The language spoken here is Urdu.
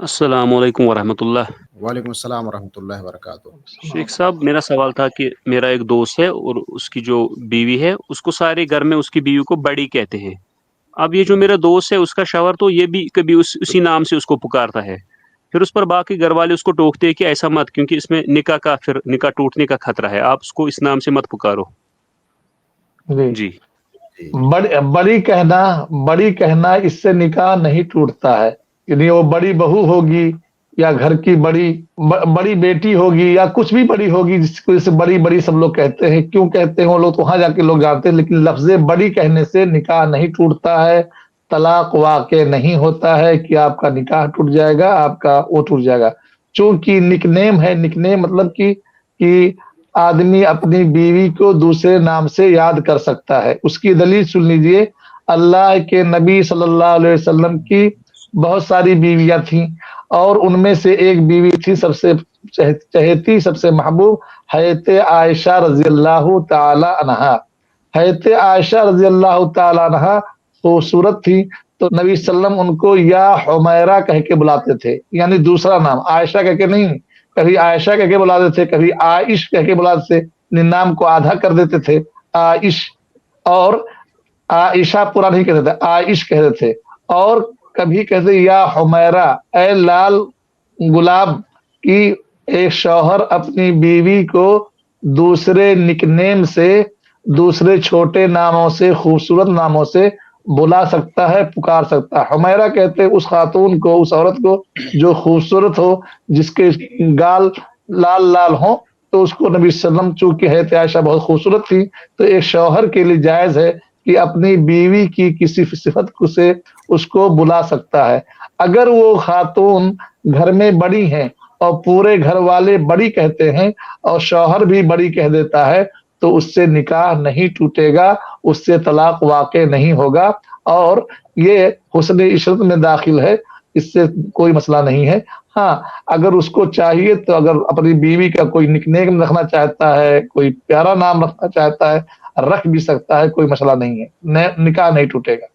السلام علیکم ورحمۃ اللہ۔ وعلیکم السلام ورحمۃ اللہ وبرکاتہ۔ شیخ صاحب، میرا سوال تھا کہ میرا ایک دوست ہے اور اس کی جو بیوی ہے اس کو سارے گھر میں اس کی بیوی کو بڑی کہتے ہیں۔ اب یہ جو میرا دوست ہے اس کا شوہر تو یہ بھی کبھی اسی نام سے اس کو پکارتا ہے، پھر اس پر باقی گھر والے اس کو ٹوکتے ہیں کہ ایسا مت، کیونکہ اس میں نکاح ٹوٹنے کا خطرہ ہے، آپ اس کو اس نام سے مت پکارو۔ جی، جی جی بڑی کہنا اس سے نکاح نہیں ٹوٹتا ہے، یعنی وہ بڑی بہو ہوگی یا گھر کی بڑی بیٹی ہوگی یا کچھ بھی بڑی ہوگی، جس کو اسے بڑی بڑی سب لوگ کہتے ہیں، کیوں کہتے ہیں وہ لوگ تو وہاں جا کے لوگ جانتے ہیں، لیکن لفظ بڑی کہنے سے نکاح نہیں ٹوٹتا ہے، طلاق واقع نہیں ہوتا ہے کہ آپ کا نکاح ٹوٹ جائے گا، آپ کا وہ ٹوٹ جائے گا، چونکہ نک نیم ہے، نک نیم مطلب کہ آدمی اپنی بیوی کو دوسرے نام سے یاد کر سکتا ہے۔ اس کی دلیل سن لیجئے، اللہ کے نبی صلی اللہ علیہ وسلم کی بہت ساری بیویاں تھیں، اور ان میں سے ایک بیوی تھی سب سے چہیتی، سب سے محبوب، حضرت عائشہ رضی اللہ تعالی عنہا۔ حضرت عائشہ رضی اللہ تعالی عنہا خوبصورت تھی، تو نبی صلی اللہ علیہ وسلم ان کو یا حمیرہ کہہ کے بلاتے تھے، یعنی دوسرا نام، عائشہ کہہ کے نہیں، کبھی عائشہ کہہ کے بلاتے تھے، کبھی عائش کہہ کے بلاتے تھے، نام کو آدھا کر دیتے تھے عائش، اور عائشہ پورا نہیں کہتے تھے، عائش کہتے تھے، اور کبھی کہتے یا حمیرہ، اے لال گلاب، کی ایک شوہر اپنی بیوی کو دوسرے نک نیم سے، دوسرے چھوٹے ناموں سے، خوبصورت ناموں سے بلا سکتا ہے، پکار سکتا ہے۔ حمیرہ کہتے اس خاتون کو، اس عورت کو جو خوبصورت ہو، جس کے گال لال لال ہوں، تو اس کو نبی صلی اللہ علیہ وسلم، چونکہ حضرت عائشہ بہت خوبصورت تھی، تو ایک شوہر کے لیے جائز ہے کہ اپنی بیوی کی کسی صفت کو سے اس کو بلا سکتا ہے۔ اگر وہ خاتون گھر میں بڑی ہیں اور پورے گھر والے بڑی کہتے ہیں اور شوہر بھی بڑی کہہ دیتا ہے، تو اس سے نکاح نہیں ٹوٹے گا، اس سے طلاق واقع نہیں ہوگا، اور یہ حسن عشرت میں داخل ہے، اس سے کوئی مسئلہ نہیں ہے۔ ہاں، اگر اس کو چاہیے تو اگر اپنی بیوی کا کوئی نک نیم رکھنا چاہتا ہے، کوئی پیارا نام رکھنا چاہتا ہے، رکھ بھی سکتا ہے، کوئی مسئلہ نہیں ہے، نکاح نہیں ٹوٹے گا۔